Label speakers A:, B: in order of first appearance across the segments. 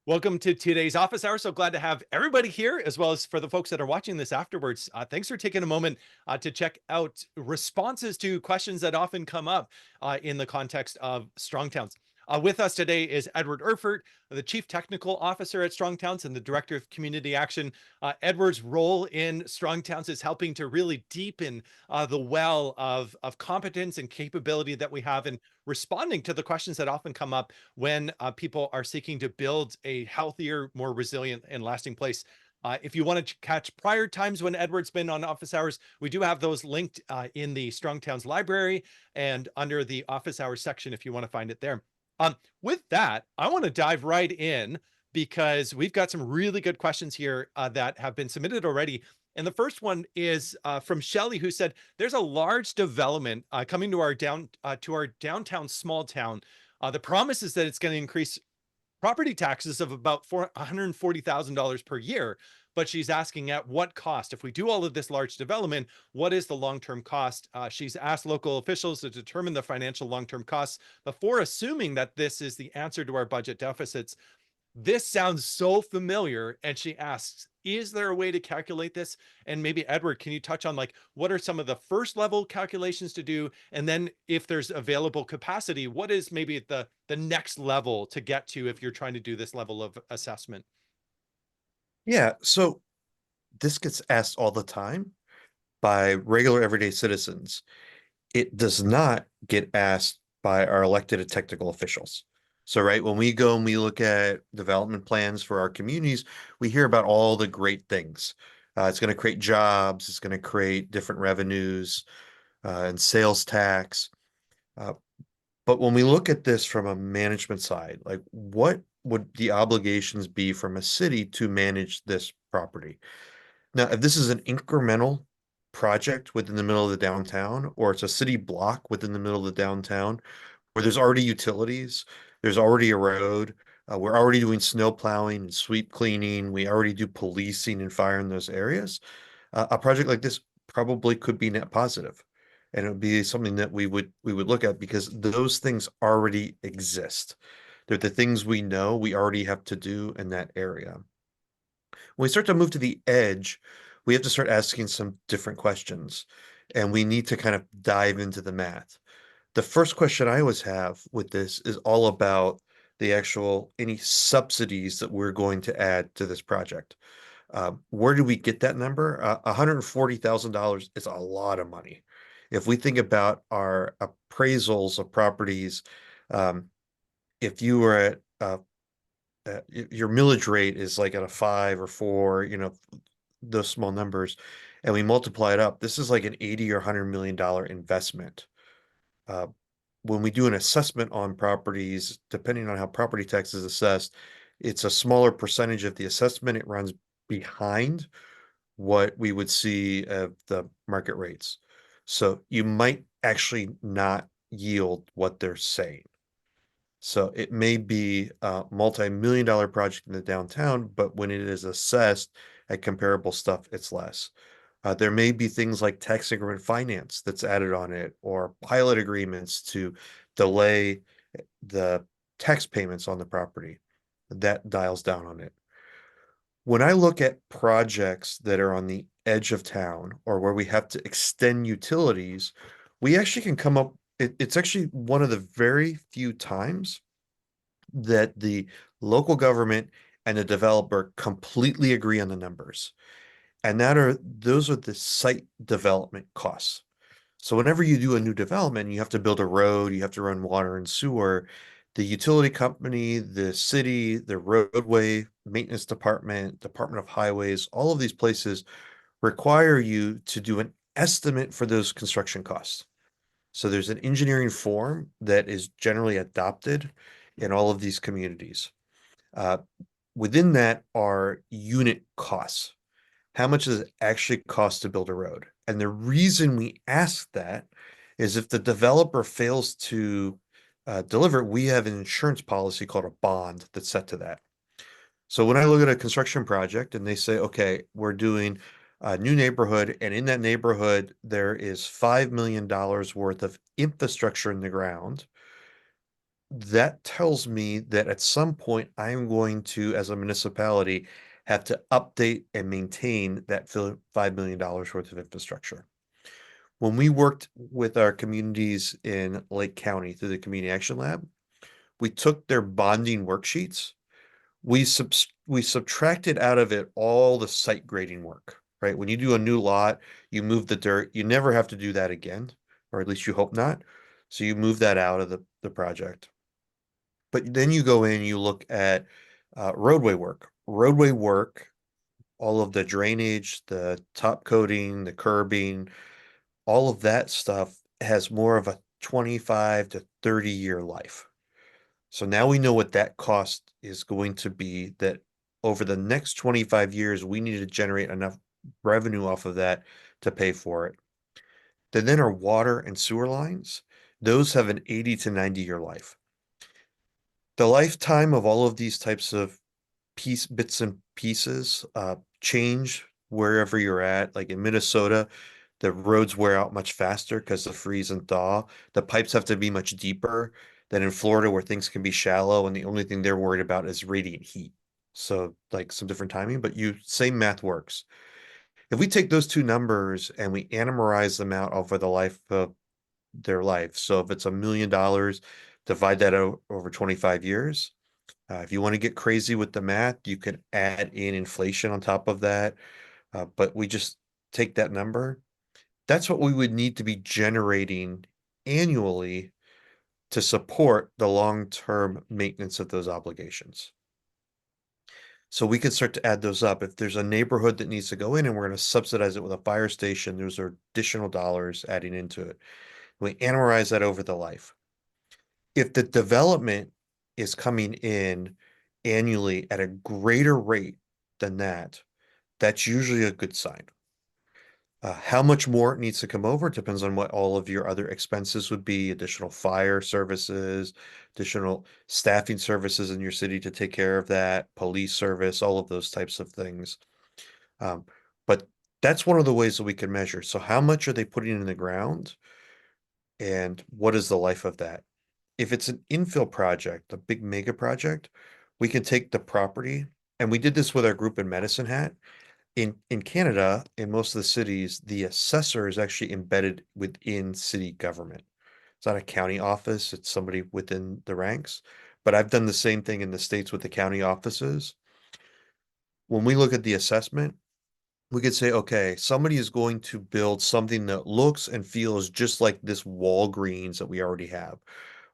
A: Welcome to today's office hour. So glad to have everybody here, as well as for the folks that are watching this afterwards. Thanks for taking a moment to check out responses to questions that often come up in the context of Strong Towns. With us today is Edward Erfurt, the Chief Technical Officer at Strong Towns and the Director of Community Action. Edward's role in Strong Towns is helping to really deepen the well of competence and capability that we have in responding to the questions that often come up when people are seeking to build a healthier, more resilient, and lasting place. If you want to catch prior times when Edward's been on office hours, we do have those linked in the Strong Towns library and under the office hours section if you want to find it there. With that, I want to dive right in because we've got some really good questions here that have been submitted already. And the first one is from Shelley, who said, "There's a large development coming to our downtown small town. The promise is that it's going to increase property taxes of about $140,000 per year. But she's asking at what cost? If we do all of this large development, what is the long-term cost?" She's asked local officials to determine the financial long-term costs before assuming that this is the answer to our budget deficits. This sounds so familiar. And she asks, is there a way to calculate this? And maybe Edward, can you touch on like what are some of the first level calculations to do? And then if there's available capacity, what is maybe the next level to get to if you're trying to do this level of assessment?
B: Yeah, so this gets asked all the time by regular everyday citizens. It does not get asked by our elected and technical officials. So, right, when we go and we look at development plans for our communities, we hear about all the great things. It's going to create jobs, it's going to create different revenues and sales tax. Uh, but when we look at this from a management side, like what would the obligations be from a city to manage this property? Now, if this is an incremental project within the middle of the downtown, or it's a city block within the middle of the downtown, where there's already utilities, there's already a road, we're already doing snow plowing and sweep cleaning, we already do policing and fire in those areas, a project like this probably could be net positive, and it would be something that we would look at because those things already exist. They're the things we know we already have to do in that area. When we start to move to the edge, we have to start asking some different questions, and we need to kind of dive into the math. The first question I always have with this is all about the actual any subsidies that we're going to add to this project. Where do we get that number? $140,000 is a lot of money. If we think about our appraisals of properties, um, if you were at your millage rate is like at a 5 or 4, those small numbers, and we multiply it up, this is like an 80 or $100 million investment. Uh, when we do an assessment on properties, depending on how property tax is assessed, it's a smaller percentage of the assessment. It runs behind what we would see of the market rates. So you might actually not yield what they're saying. So it may be a multi-million dollar project in the downtown, but when it is assessed at comparable stuff, it's less. There may be things like tax increment finance that's added on it, or pilot agreements to delay the tax payments on the property. That dials down on it. When I look at projects that are on the edge of town or where we have to extend utilities, we actually can come up, it's actually one of the very few times that the local government and the developer completely agree on the numbers. And those are the site development costs. So whenever you do a new development, you have to build a road, you have to run water and sewer. The utility company, the city, the roadway maintenance department, Department of Highways, all of these places require you to do an estimate for those construction costs. So there's an engineering form that is generally adopted in all of these communities. Uh, Within that are unit costs. How much does it actually cost to build a road? And the reason we ask that is if the developer fails to deliver, we have an insurance policy called a bond that's set to that. So when I look at a construction project and they say, okay, we're doing a new neighborhood, and in that neighborhood, there is $5 million worth of infrastructure in the ground, that tells me that at some point I am going to, as a municipality, have to update and maintain that $5 million worth of infrastructure. When we worked with our communities in Lake County through the Community Action Lab, we took their bonding worksheets. We subtracted out of it all the site grading work, right? When you do a new lot, you move the dirt, you never have to do that again, or at least you hope not. So you move that out of the project. But then you go in, you look at roadway work. Roadway work, all of the drainage, the top coating, the curbing, all of that stuff has more of a 25 to 30-year life. So now we know what that cost is going to be, that over the next 25 years, we need to generate enough revenue off of that to pay for it. Then our water and sewer lines, those have an 80 to 90-year life. The lifetime of all of these types of bits and pieces change wherever you're at. Like in Minnesota, the roads wear out much faster because of freeze and thaw. The pipes have to be much deeper than in Florida, where things can be shallow, and the only thing they're worried about is radiant heat. So, like some different timing, but same math works. If we take those two numbers and we anamorize them out over the life of their life, so if it's $1 million, divide that over 25 years. If you want to get crazy with the math, you can add in inflation on top of that. But we just take that number. That's what we would need to be generating annually to support the long-term maintenance of those obligations. So we can start to add those up. If there's a neighborhood that needs to go in and we're going to subsidize it with a fire station, those are additional dollars adding into it. We analyze that over the life. If the development is coming in annually at a greater rate than that, that's usually a good sign. How much more it needs to come over depends on what all of your other expenses would be, additional fire services, additional staffing services in your city to take care of that, police service, all of those types of things. Um, but that's one of the ways that we can measure. So how much are they putting in the ground and what is the life of that? If it's an infill project, a big mega project, we can take the property, and we did this with our group in Medicine Hat. In Canada, in most of the cities, the assessor is actually embedded within city government. It's not a county office, it's somebody within the ranks. But I've done the same thing in the States with the county offices. When we look at the assessment, we could say, okay, somebody is going to build something that looks and feels just like this Walgreens that we already have,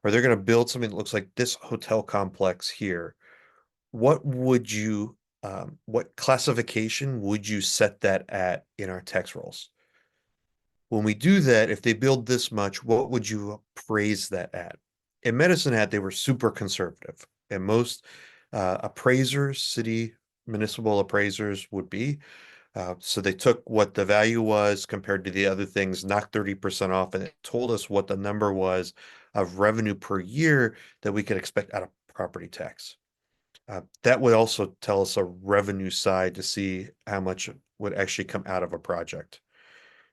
B: or they're going to build something that looks like this hotel complex here. What classification would you set that at in our tax rolls? When we do that, if they build this much, what would you appraise that at? In Medicine Hat, they were super conservative, and most appraisers, city municipal appraisers would be. So they took what the value was compared to the other things, knocked 30% off, and it told us what the number was of revenue per year that we could expect out of property tax. That would also tell us a revenue side to see how much would actually come out of a project.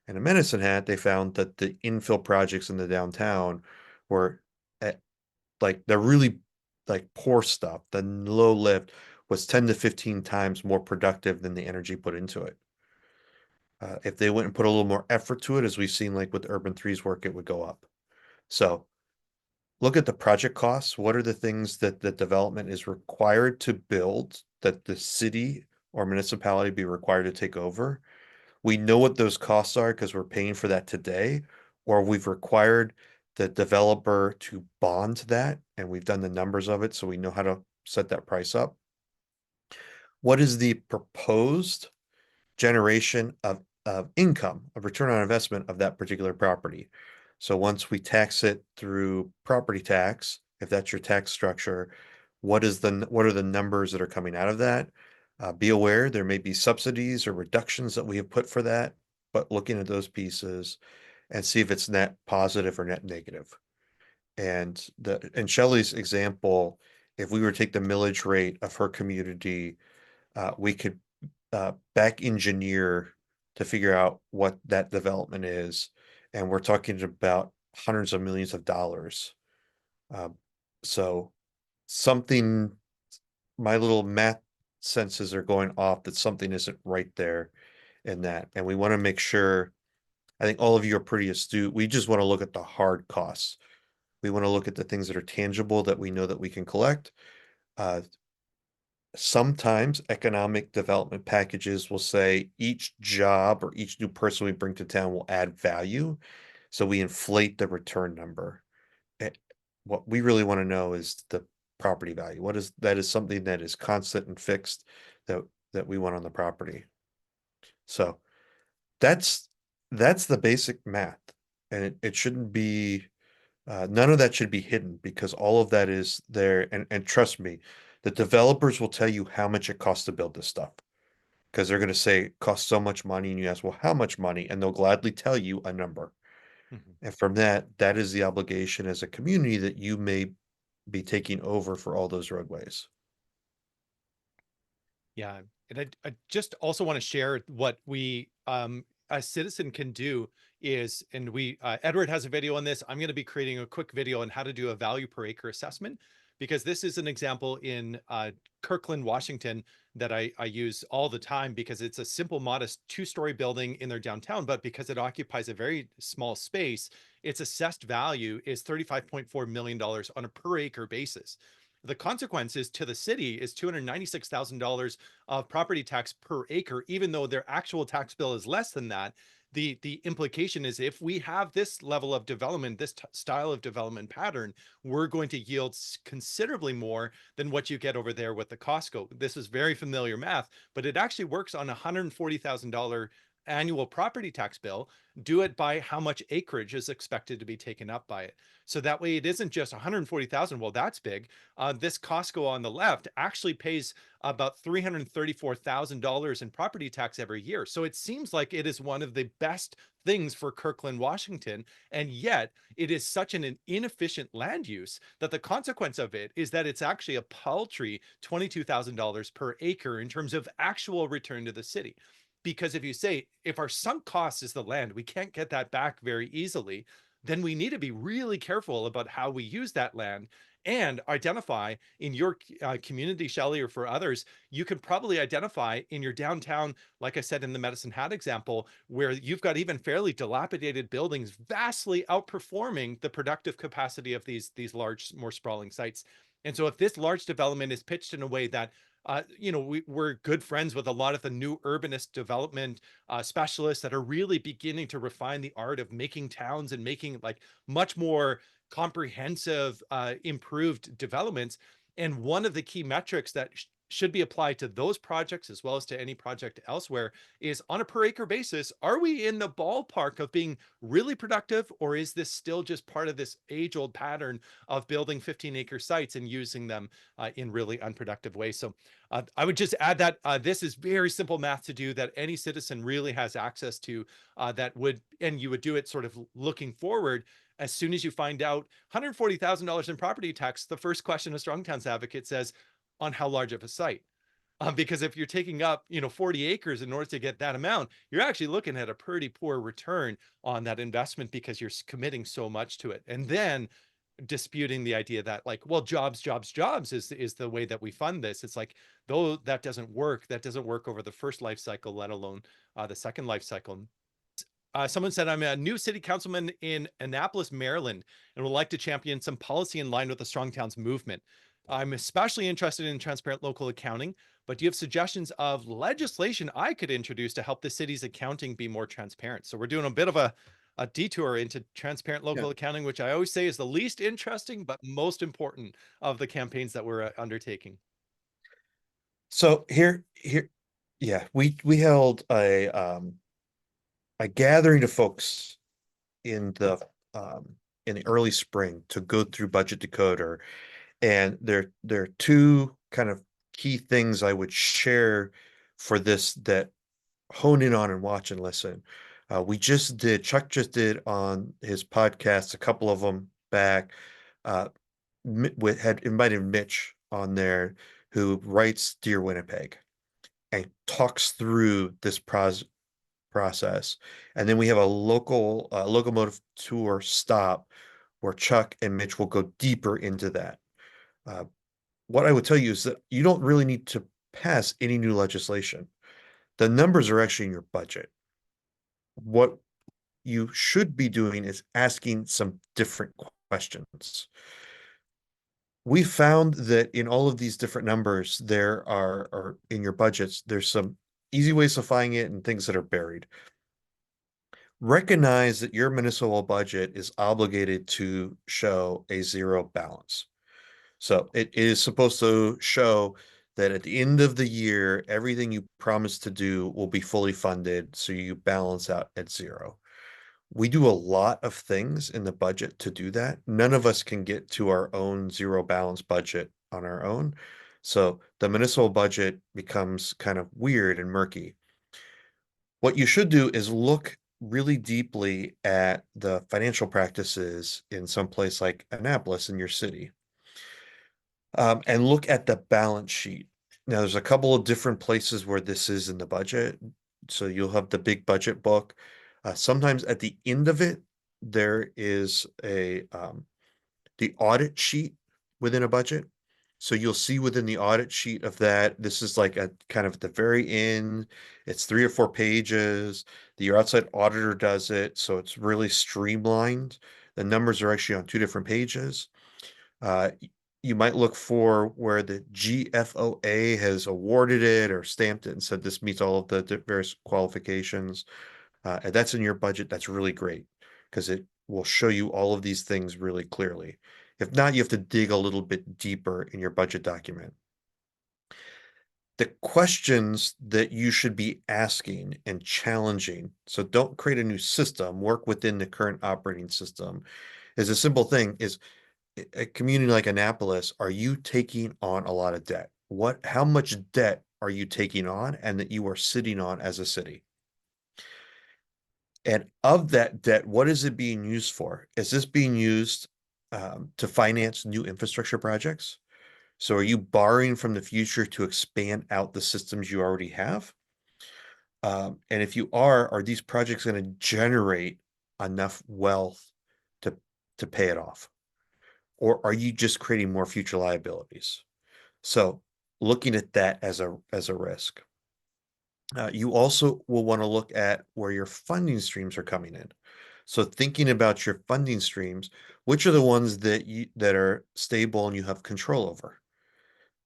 B: And in Medicine Hat, they found that the infill projects in the downtown were at, like the really like poor stuff, the low lift was 10 to 15 times more productive than the energy put into it. If they went and put a little more effort to it, as we've seen like with Urban Three's work, it would go up. So look at the project costs. What are the things that the development is required to build that the city or municipality be required to take over? We know what those costs are because we're paying for that today, or we've required the developer to bond that, and we've done the numbers of it, so we know how to set that price up. What is the proposed generation of income, of return on investment of that particular property? So once we tax it through property tax, if that's your tax structure, what are the numbers that are coming out of that? Be aware there may be subsidies or reductions that we have put for that, but looking at those pieces and see if it's net positive or net negative. And in Shelley's example, if we were to take the millage rate of her community, we could back engineer to figure out what that development is. And we're talking about hundreds of millions of dollars. Uh, So something, my little math senses are going off that something isn't right there in that. And we want to make sure, I think all of you are pretty astute. We just want to look at the hard costs. We want to look at the things that are tangible that we know that we can collect. Uh, Sometimes economic development packages will say each job or each new person we bring to town will add value. So we inflate the return number. Eh, What we really want to know is the property value. What is that is something that is constant and fixed that we want on the property. So that's the basic math. And it shouldn't be none of that should be hidden because all of that is there. And trust me, the developers will tell you how much it costs to build this stuff because they're going to say it costs so much money. And you ask, well, how much money? And they'll gladly tell you a number.
A: Mhm.
B: And from that, that is the obligation as a community that you may be taking over for all those roadways.
A: Yeah. And I just also want to share what we, a citizen can do is, and we, Edward has a video on this. I'm going to be creating a quick video on how to do a value per acre assessment, because this is an example in Kirkland, Washington that I use all the time because it's a simple, modest 2-story building in their downtown, but because it occupies a very small space, its assessed value is $35.4 million on a per acre basis. The consequences to the city is $296,000 of property tax per acre, even though their actual tax bill is less than that. The implication is if we have this level of development, this style of development pattern, we're going to yield considerably more than what you get over there with the Costco. This is very familiar math, but it actually works on a $140,000 annual property tax bill. Do it by how much acreage is expected to be taken up by it. So that way it isn't just 140,000. Well, that's big. This Costco on the left actually pays about $334,000 in property tax every year. So it seems like it is one of the best things for Kirkland, Washington. And yet it is such an inefficient land use that the consequence of it is that it's actually a paltry $22,000 per acre in terms of actual return to the city. Because if you say, if our sunk cost is the land, we can't get that back very easily, then we need to be really careful about how we use that land and identify in your community, Shelley, or for others, you can probably identify in your downtown, like I said in the Medicine Hat example, where you've got even fairly dilapidated buildings vastly outperforming the productive capacity of these large, more sprawling sites. And so if this large development is pitched in a way that we're good friends with a lot of the new urbanist development specialists that are really beginning to refine the art of making towns and making like much more comprehensive, improved developments. And one of the key metrics that should be applied to those projects as well as to any project elsewhere is on a per acre basis. Are we in the ballpark of being really productive, or is this still just part of this age old pattern of building 15-acre sites and using them in really unproductive ways? So I would just add that this is very simple math to do that any citizen really has access to that would, and you would do it sort of looking forward. As soon as you find out $140,000 in property tax, the first question a Strong Towns advocate says, on how large of a site? Because if you're taking up, 40 acres in order to get that amount, you're actually looking at a pretty poor return on that investment because you're committing so much to it. And then disputing the idea that like, well, jobs is the way that we fund this. It's like, though that doesn't work. That doesn't work over the first life cycle, let alone the second life cycle. Someone said, I'm a new city councilman in Annapolis, Maryland, and would like to champion some policy in line with the Strong Towns movement. I'm especially interested in transparent local accounting, but do you have suggestions of legislation I could introduce to help the city's accounting be more transparent? So we're doing a bit of a detour into transparent
B: Yeah.
A: local accounting, which I always say is the least interesting, but most important of the campaigns that we're undertaking.
B: So yeah, we held a gathering of folks in the early spring to go through Budget Decoder, and there are two kind of key things I would share for this that hone in on and watch and listen. Chuck just did on his podcast, a couple of them back, uh, had invited Mitch on there who writes Dear Winnipeg and talks through this process. And then we have a locomotive tour stop where Chuck and Mitch will go deeper into that. Uh, what I would tell you is that you don't really need to pass any new legislation. The numbers are actually in your budget. What you should be doing is asking some different questions. We found that in all of these different numbers, there are, or in your budgets, there's some easy ways to find it and things that are buried. Recognize that your municipal budget is obligated to show a zero balance. So it is supposed to show that at the end of the year, everything you promised to do will be fully funded, so you balance out at zero. We do a lot of things in the budget to do that. None of us can get to our own zero balance budget on our own. So the municipal budget becomes kind of weird and murky. What you should do is look really deeply at the financial practices in some place like Annapolis in your city, and look at the balance sheet. Now, there's a couple of different places where this is in the budget. So you'll have the big budget book. Sometimes at the end of it, there is the audit sheet within a budget. So you'll see within the audit sheet of that, this is like a kind of at the very end. It's 3 or 4 pages. Your outside auditor does it, so it's really streamlined. The numbers are actually on 2 different pages. Uh, you might look for where the GFOA has awarded it or stamped it and said this meets all of the various qualifications. And that's in your budget. That's really great because it will show you all of these things really clearly. If not, you have to dig a little bit deeper in your budget document. The questions that you should be asking and challenging, so don't create a new system, work within the current operating system, is a simple thing is a community like Annapolis, are you taking on a lot of debt? How much debt are you taking on and that you are sitting on as a city? And of that debt, what is it being used for? Is this being used to finance new infrastructure projects? So are you borrowing from the future to expand out the systems you already have? And if you are these projects going to generate enough wealth to pay it off? Or are you just creating more future liabilities? So looking at that as a risk. You also will want to look at where your funding streams are coming in. So thinking about your funding streams, which are the ones that are stable and you have control over.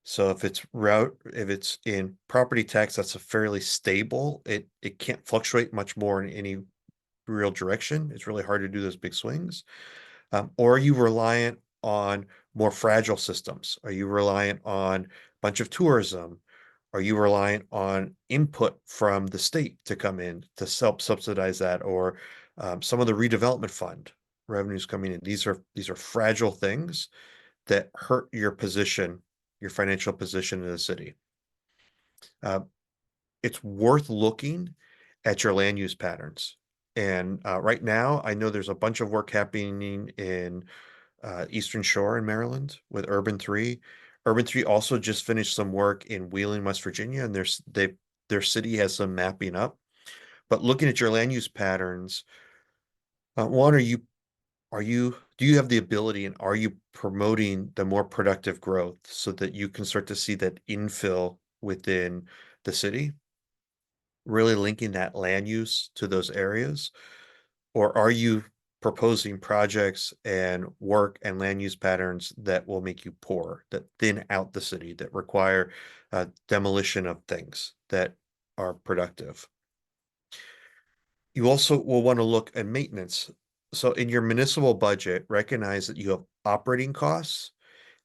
B: So if it's in property tax, that's a fairly stable. It can't fluctuate much more in any real direction. It's really hard to do those big swings. Or are you reliant on more fragile systems? Are you reliant on a bunch of tourism? Are you reliant on input from the state to come in to help subsidize that, or some of the redevelopment fund revenues coming in? These are fragile things that hurt your position, your financial position in the city. Uh, it's worth looking at your land use patterns. And right now, I know there's a bunch of work happening in Eastern Shore in Maryland with Urban 3. Urban 3 also just finished some work in Wheeling, West Virginia, and their city has some mapping up. But looking at your land use patterns, one, do you have the ability and are you promoting the more productive growth so that you can start to see that infill within the city, really linking that land use to those areas? Or are you proposing projects and work and land use patterns that will make you poor, that thin out the city, that require demolition of things that are productive? You also will want to look at maintenance. So in your municipal budget, recognize that you have operating costs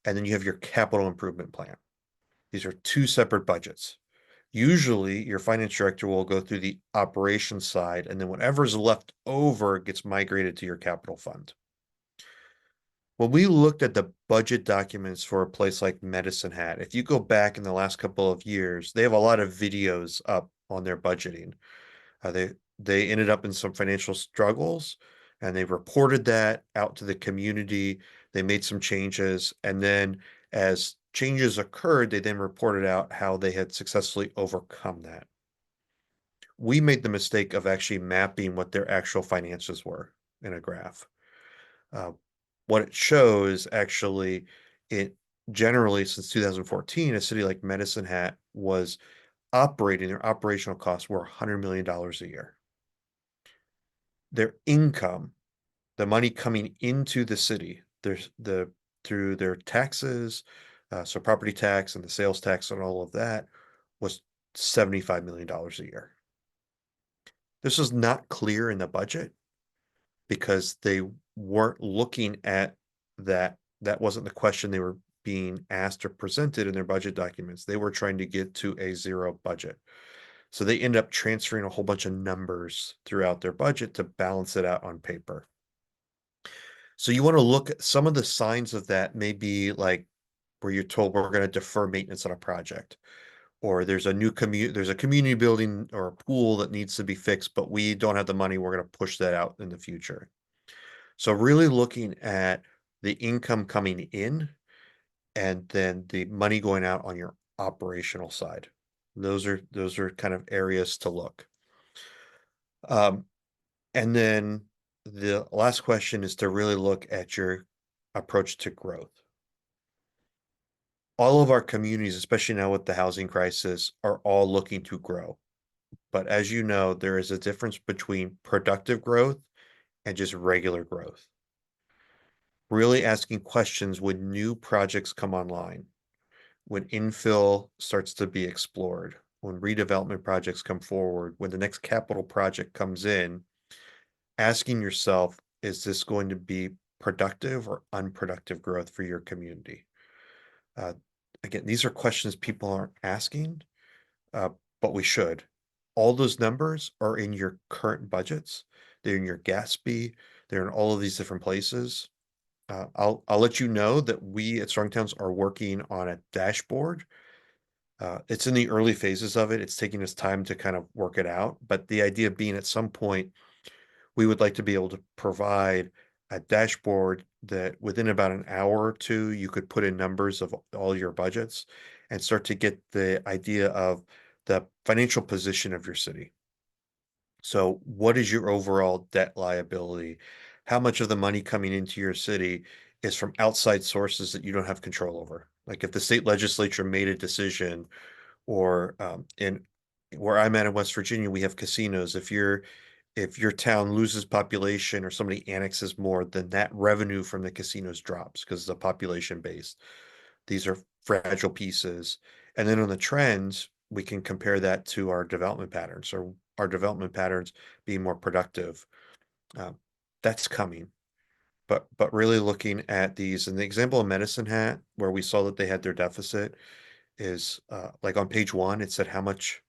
B: and then you have your capital improvement plan. These are two separate budgets. Usually, your finance director will go through the operations side, and then whatever's left over gets migrated to your capital fund. When we looked at the budget documents for a place like Medicine Hat, if you go back in the last couple of years, they have a lot of videos up on their budgeting. They ended up in some financial struggles, and they reported that out to the community. They made some changes, and then as changes occurred, they then reported out how they had successfully overcome that. We made the mistake of actually mapping what their actual finances were in a graph. Uh, what it shows actually, it generally since 2014, a city like Medicine Hat was operating, their operational costs were $100 million a year. Their income, the money coming into the city, through their taxes, so property tax and the sales tax and all of that, was $75 million a year. This was not clear in the budget because they weren't looking at that. That wasn't the question they were being asked or presented in their budget documents. They were trying to get to a zero budget. So they end up transferring a whole bunch of numbers throughout their budget to balance it out on paper. So you want to look at some of the signs of that, maybe like where you're told we're going to defer maintenance on a project, or there's a community building or a pool that needs to be fixed, but we don't have the money. We're going to push that out in the future. So really looking at the income coming in and then the money going out on your operational side. Those are kind of areas to look. And then the last question is to really look at your approach to growth. All of our communities, especially now with the housing crisis, are all looking to grow. But as you know, there is a difference between productive growth and just regular growth. Really asking questions when new projects come online, when infill starts to be explored, when redevelopment projects come forward, when the next capital project comes in, asking yourself, is this going to be productive or unproductive growth for your community? Uh, Again, these are questions people aren't asking, uh, but we should. All those numbers are in your current budgets. They're in your Gatsby. They're in all of these different places. I'll let you know that we at Strong Towns are working on a dashboard. It's in the early phases of it. It's taking us time to kind of work it out. But the idea being at some point, we would like to be able to provide a dashboard that within about an hour or two, you could put in numbers of all your budgets and start to get the idea of the financial position of your city. So what is your overall debt liability? How much of the money coming into your city is from outside sources that you don't have control over? Like if the state legislature made a decision, or in where I'm at in West Virginia, we have casinos. If your town loses population or somebody annexes more, then that revenue from the casinos drops because it's a population based. These are fragile pieces. And then on the trends, we can compare that to our development patterns, or our development patterns being more productive. Um, that's coming. But really looking at these, and the example of Medicine Hat, where we saw that they had their deficit, is like on page one, it said how much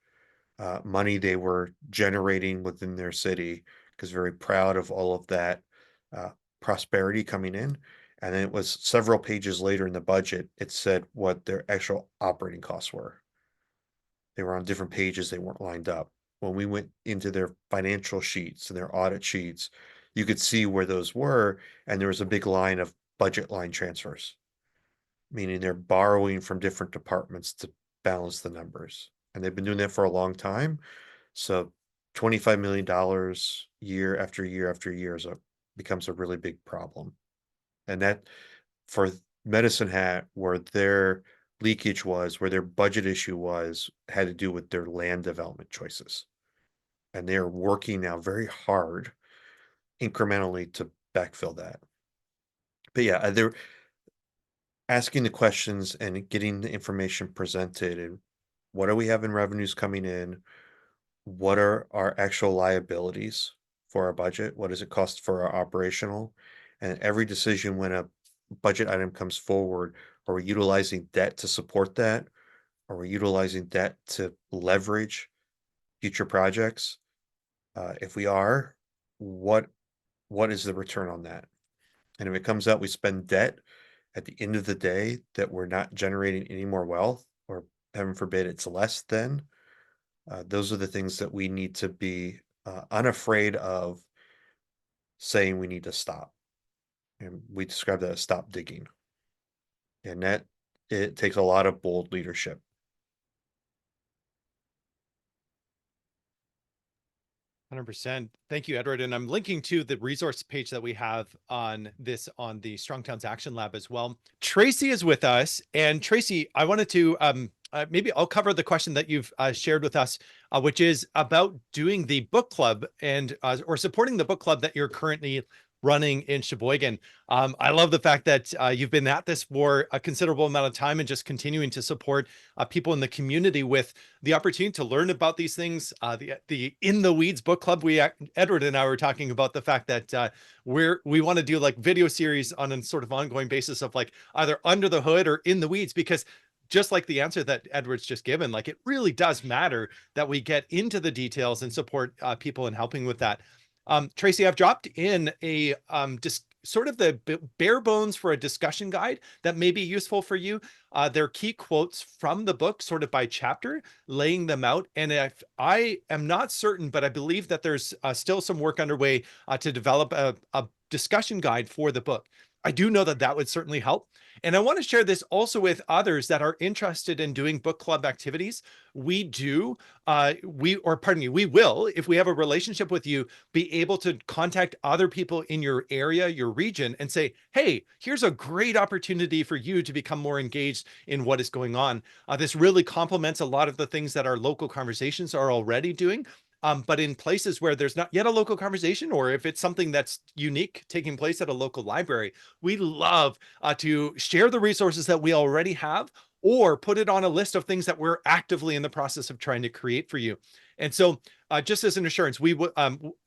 B: money they were generating within their city, because very proud of all of that uh, prosperity coming in. And then it was several pages later in the budget, it said what their actual operating costs were. They were on different pages, they weren't lined up. When we went into their financial sheets and their audit sheets, you could see where those were, and there was a big line of budget line transfers, meaning they're borrowing from different departments to balance the numbers. And they've been doing that for a long time. So $25 million year after year after year becomes a really big problem. And that for Medicine Hat, where their leakage was, where their budget issue was, had to do with their land development choices. And they're working now very hard incrementally to backfill that. But yeah, they're asking the questions and getting the information presented, and what do we have in revenues coming in? What are our actual liabilities for our budget? What does it cost for our operational? And every decision when a budget item comes forward, are we utilizing debt to support that? Are we utilizing debt to leverage future projects? If we are, what what is the return on that? And if it comes out we spend debt at the end of the day that we're not generating any more wealth, or heaven forbid it's less than, those are the things that we need to be unafraid of saying we need to stop. And we describe that as stop digging. And that it takes a lot of bold leadership.
A: 100%. Thank you, Edward. And I'm linking to the resource page that we have on this on the Strong Towns Action Lab as well. Tracy is with us. And Tracy, I wanted to maybe I'll cover the question that you've shared with us, which is about doing the book club and or supporting the book club that you're currently running in Sheboygan. I love the fact that you've been at this for a considerable amount of time and just continuing to support people in the community with the opportunity to learn about these things. The In the Weeds book club, Edward and I were talking about the fact that we want to do like video series on a sort of ongoing basis of like either under the hood or in the weeds, because just like the answer that Edward's just given, like it really does matter that we get into the details and support people in helping with that. Tracy, I've dropped in a just sort of the bare bones for a discussion guide that may be useful for you. They're key quotes from the book, sort of by chapter, laying them out. And if I am not certain, but I believe that there's still some work underway to develop a discussion guide for the book. I do know that that would certainly help. And I want to share this also with others that are interested in doing book club activities. We do, we will, if we have a relationship with you, be able to contact other people in your area, your region, and say, hey, here's a great opportunity for you to become more engaged in what is going on. This really complements a lot of the things that our local conversations are already doing. But in places where there's not yet a local conversation, or if it's something that's unique taking place at a local library, we love to share the resources that we already have, or put it on a list of things that we're actively in the process of trying to create for you. And so just as an assurance, we would,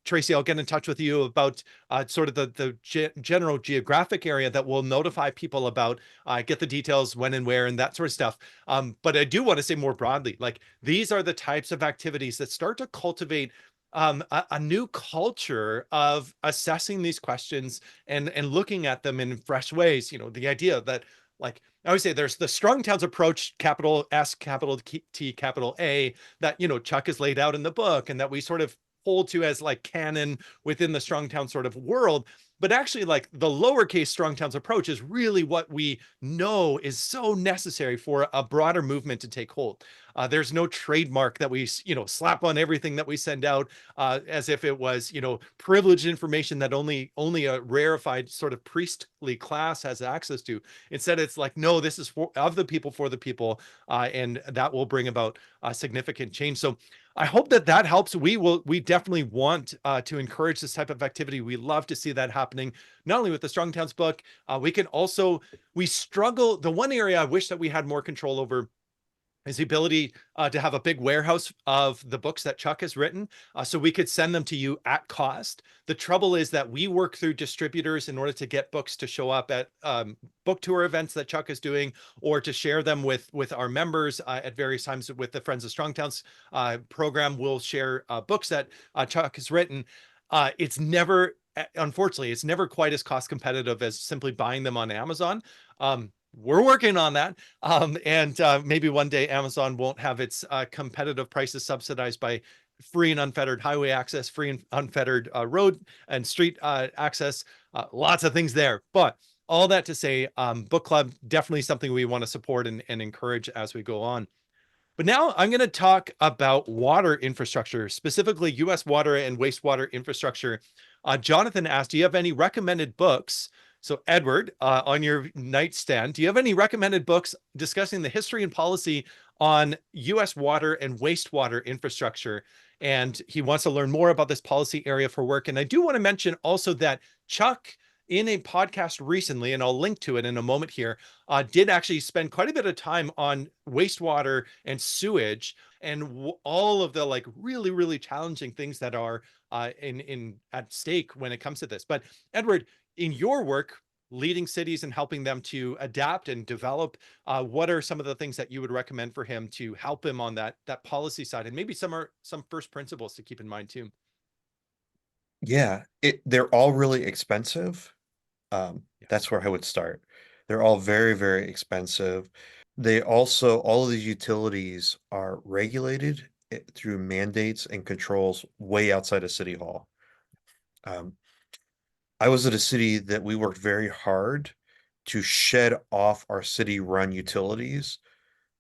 A: Tracy, I'll get in touch with you about sort of the general geographic area that will notify people about, get the details when and where and that sort of stuff. But I do want to say more broadly, like these are the types of activities that start to cultivate a new culture of assessing these questions and looking at them in fresh ways. You know, the idea that, like I always say, there's the Strong Towns approach, capital S, capital T, capital A, that, you know, Chuck has laid out in the book and that we sort of hold to as like canon within the Strong Town sort of world. But actually, like the lowercase Strong Towns approach is really what we know is so necessary for a broader movement to take hold. There's no trademark that we, you know, slap on everything that we send out as if it was, you know, privileged information that only a rarefied sort of priestly class has access to. Instead, it's like, no, this is of the people, for the people, and that will bring about significant change. So I hope that that helps. We definitely want to encourage this type of activity. We love to see that happening, not only with the Strong Towns book, we struggle. The one area I wish that we had more control over is the ability to have a big warehouse of the books that Chuck has written, so we could send them to you at cost. The trouble is that we work through distributors in order to get books to show up at book tour events that Chuck is doing, or to share them with our members at various times. With the Friends of Strong Towns program, we'll share books that Chuck has written. It's never, unfortunately, it's never quite as cost competitive as simply buying them on Amazon. We're working on that. And maybe one day Amazon won't have its competitive prices subsidized by free and unfettered highway access, free and unfettered road and street access, lots of things there. But all that to say, book club, definitely something we want to support and encourage as we go on. But now I'm going to talk about water infrastructure, specifically U.S. water and wastewater infrastructure. Jonathan asked, do you have any recommended books? So Edward, on your nightstand, do you have any recommended books discussing the history and policy on U.S. water and wastewater infrastructure? And he wants to learn more about this policy area for work. And I do want to mention also that Chuck, in a podcast recently, and I'll link to it in a moment here, did actually spend quite a bit of time on wastewater and sewage and all of the like really, really challenging things that are in at stake when it comes to this. But Edward, in your work, leading cities and helping them to adapt and develop, what are some of the things that you would recommend for him to help him on that policy side? And maybe some first principles to keep in mind too.
B: Yeah, they're all really expensive.
A: Yeah.
B: That's where I would start. They're all very, very expensive. They also, all of these utilities are regulated through mandates and controls way outside of City Hall. Um, I was at a city that we worked very hard to shed off our city-run utilities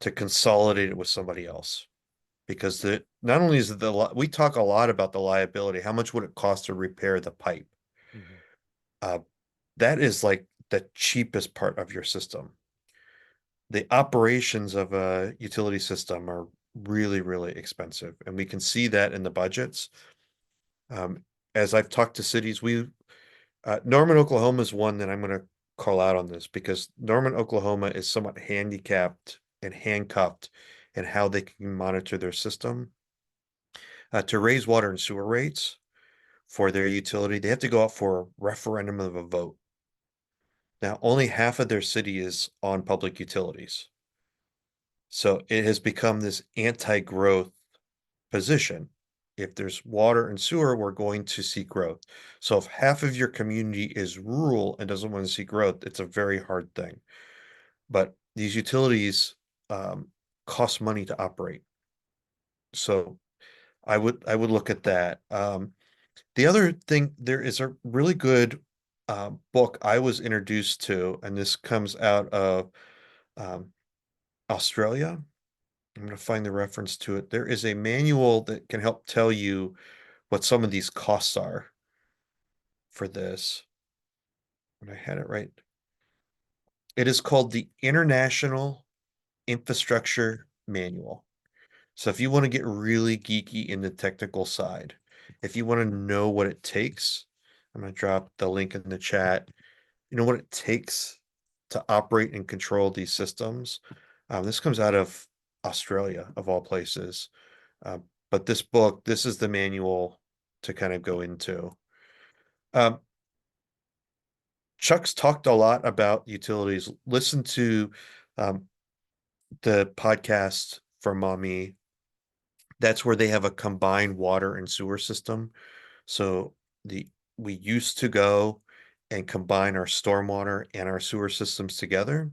B: to consolidate it with somebody else. because not only is it we talk a lot about the liability, how much would it cost to repair the pipe?
A: Mhm.
B: Uh, that is like the cheapest part of your system. The operations of a utility system are really, really expensive, and we can see that in the budgets. Um, as I've talked to cities, Norman, Oklahoma is one that I'm going to call out on this because Norman, Oklahoma is somewhat handicapped and handcuffed in how they can monitor their system. To raise water and sewer rates for their utility, they have to go out for a referendum of a vote. Now, only half of their city is on public utilities. So it has become this anti-growth position. If there's water and sewer, we're going to see growth. So if half of your community is rural and doesn't want to see growth, it's a very hard thing. But these utilities cost money to operate. So I would look at that. The other thing, there is a really good book I was introduced to, and this comes out of um, Australia. I'm going to find the reference to it. There is a manual that can help tell you what some of these costs are for this. And I had it right. It is called the International Infrastructure Manual. So if you want to get really geeky in the technical side, if you want to know what it takes, I'm going to drop the link in the chat. You know what it takes to operate and control these systems. This comes out of Australia, of all places. But this book, this is the manual to kind of go into. Um, Chuck's talked a lot about utilities. Listen to um, the podcast from Mommy. That's where they have a combined water and sewer system. So the we used to go and combine our stormwater and our sewer systems together.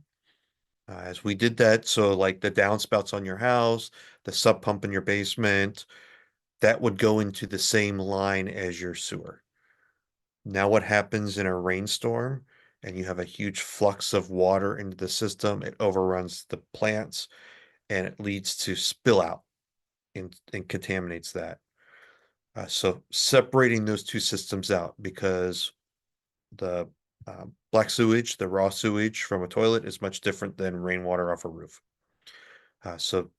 B: As we did that, so like the downspouts on your house, the sub pump in your basement, that would go into the same line as your sewer. Now, what happens in a rainstorm and you have a huge flux of water into the system, it overruns the plants and it leads to spill out and contaminates that. So separating those two systems out because the black sewage, the raw sewage from a toilet is much different than rainwater off a roof. So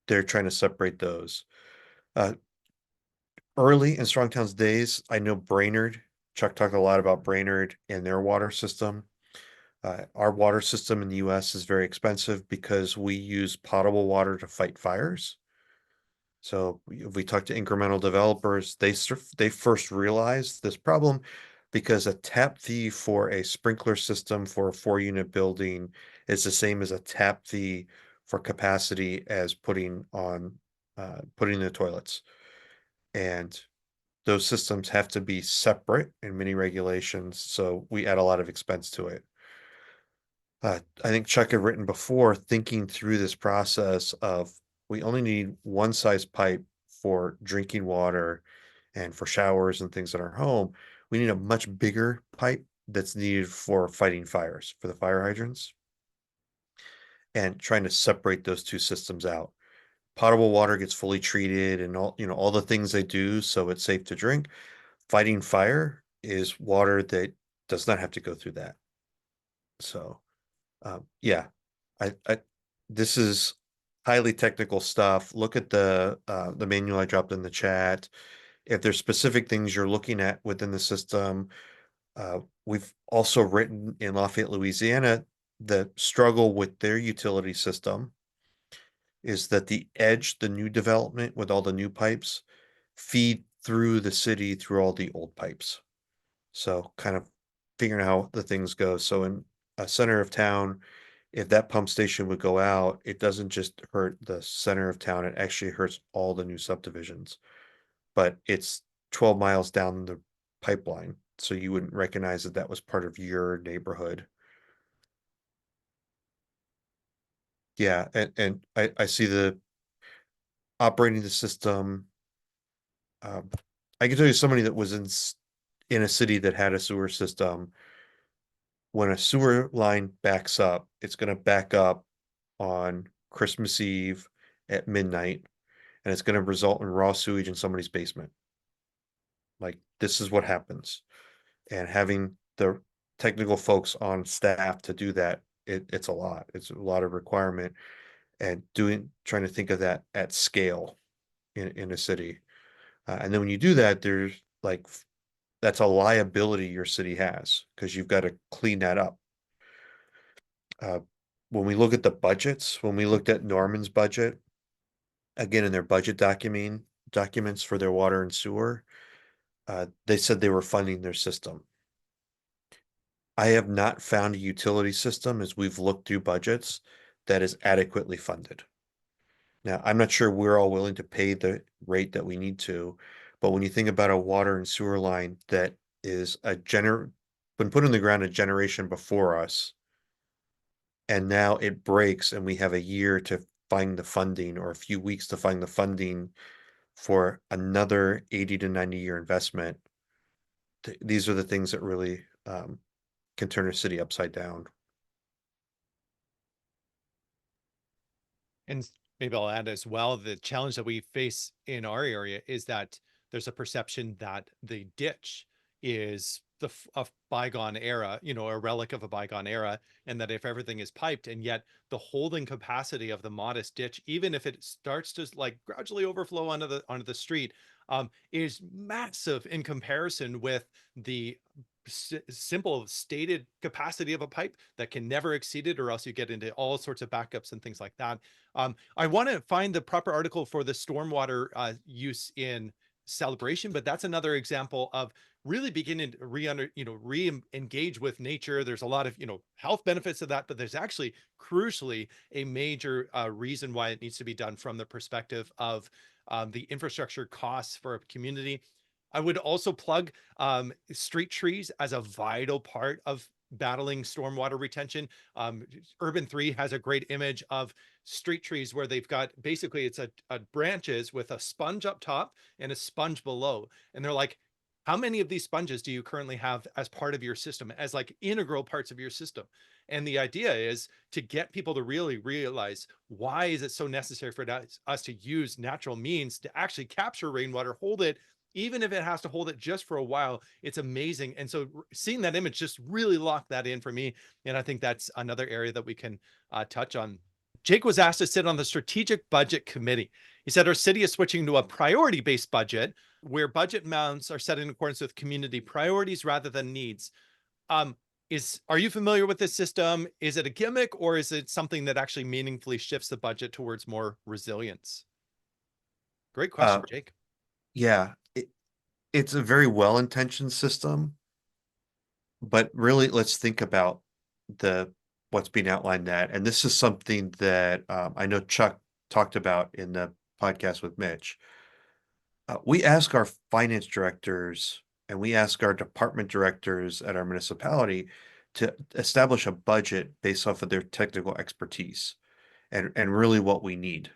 B: they're trying to separate those. Uh, Early in Strongtown's days, I know Brainerd. Chuck talked a lot about Brainerd and their water system. Our water system in the US is very expensive because we use potable water to fight fires. So if we talk to incremental developers, they first realized this problem because a tap fee for a sprinkler system for a 4-unit building is the same as a tap fee for capacity as putting the toilets. And those systems have to be separate in many regulations, so we add a lot of expense to it. I think Chuck had written before, thinking through this process of we only need one size pipe for drinking water and for showers and things in our home. We need a much bigger pipe that's needed for fighting fires, for the fire hydrants, and trying to separate those two systems out. Potable water gets fully treated and all the things they do so it's safe to drink. Fighting fire is water that does not have to go through that. So yeah, I this is highly technical stuff. Look at the manual I dropped in the chat. If there's specific things you're looking at within the system, we've also written in Lafayette, Louisiana, the struggle with their utility system is that the edge, the new development with all the new pipes, feed through the city through all the old pipes. So kind of figuring out how the things go. So in a center of town, if that pump station would go out, it doesn't just hurt the center of town, it actually hurts all the new subdivisions. But it's 12 miles down the pipeline, so you wouldn't recognize that that was part of your neighborhood. Yeah, and I see the operating the system. Um, I can tell you somebody that was in a city that had a sewer system. When a sewer line backs up, it's going to back up on Christmas Eve at midnight, and it's going to result in raw sewage in somebody's basement. Like, this is what happens. And having the technical folks on staff to do that, it's a lot. It's a lot of requirement, and trying to think of that at scale in a city. And then when you do that, there's like that's a liability your city has because you've got to clean that up. Uh, when we look at the budgets, when we looked at Norman's budget, again in their budget documents for their water and sewer, they said they were funding their system. I have not found a utility system as we've looked through budgets that is adequately funded. Now, I'm not sure we're all willing to pay the rate that we need to, but when you think about a water and sewer line that is when put in the ground a generation before us, and now it breaks and we have a year to find the funding or a few weeks to find the funding for another 80 to 90-year investment, these are the things that really can turn a city upside down.
A: And maybe I'll add as well, the challenge that we face in our area is that there's a perception that the ditch is a bygone era, you know, a relic of a bygone era, and that if everything is piped, and yet the holding capacity of the modest ditch, even if it starts to like gradually overflow onto the street, is massive in comparison with the simple stated capacity of a pipe that can never exceed it, or else you get into all sorts of backups and things like that. I want to find the proper article for the stormwater use in Celebration, but that's another example of really beginning to re-engage with nature. There's a lot of health benefits of that, but there's actually crucially a major reason why it needs to be done from the perspective of the infrastructure costs for a community. I would also plug street trees as a vital part of battling stormwater retention. Urban 3 has a great image of street trees where they've got basically it's a branches with a sponge up top and a sponge below. And they're like, how many of these sponges do you currently have as part of your system, as like integral parts of your system? And the idea is to get people to really realize, why is it so necessary for us to use natural means to actually capture rainwater, hold it, even if it has to hold it just for a while. It's amazing. And so seeing that image just really locked that in for me. And I think that's another area that we can touch on. Jake was asked to sit on the strategic budget committee. He said our city is switching to a priority-based budget where budget amounts are set in accordance with community priorities rather than needs. Are you familiar with this system? Is it a gimmick, or is it something that actually meaningfully shifts the budget towards more resilience? Great question, Jake.
B: Yeah, it's a very well-intentioned system, but really let's think about what's being outlined that. And this is something that I know Chuck talked about in the podcast with Mitch. We ask our finance directors and we ask our department directors at our municipality to establish a budget based off of their technical expertise and really what we need.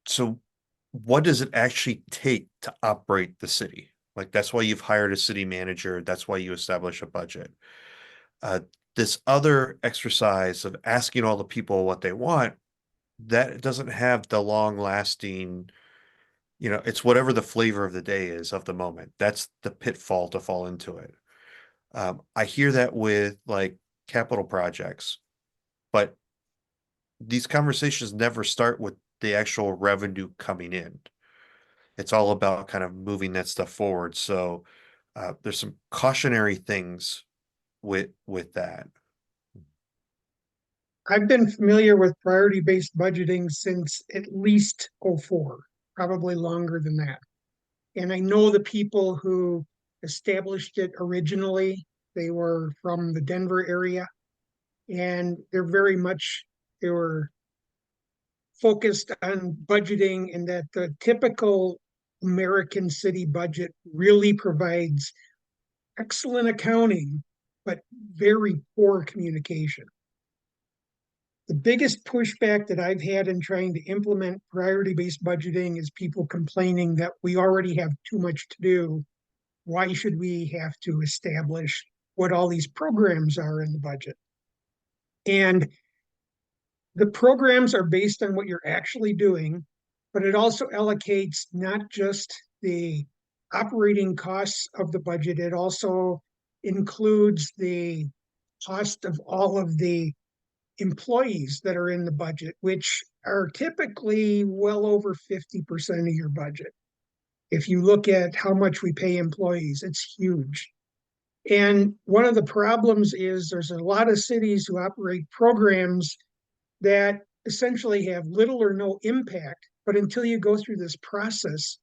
B: So what does it actually take to operate the city? Like, that's why you've hired a city manager. That's why you establish a budget. This other exercise of asking all the people what they want, that doesn't have the long lasting, it's whatever the flavor of the day is of the moment. That's the pitfall to fall into it. I hear that with like capital projects, but these conversations never start with the actual revenue coming in. It's all about kind of moving that stuff forward. So there's some cautionary things with that.
C: I've been familiar with priority-based budgeting since at least '04, probably longer than that. And I know the people who established it originally. They were from the Denver area, and they were focused on budgeting, and that the typical American city budget really provides excellent accounting, but very poor communication. The biggest pushback that I've had in trying to implement priority-based budgeting is people complaining that we already have too much to do. Why should we have to establish what all these programs are in the budget? And the programs are based on what you're actually doing, but it also allocates not just the operating costs of the budget, it also includes the cost of all of the employees that are in the budget, which are typically well over 50% of your budget. If you look at how much we pay employees, it's huge. And one of the problems is there's a lot of cities who operate programs that essentially have little or no impact, but until you go through this process,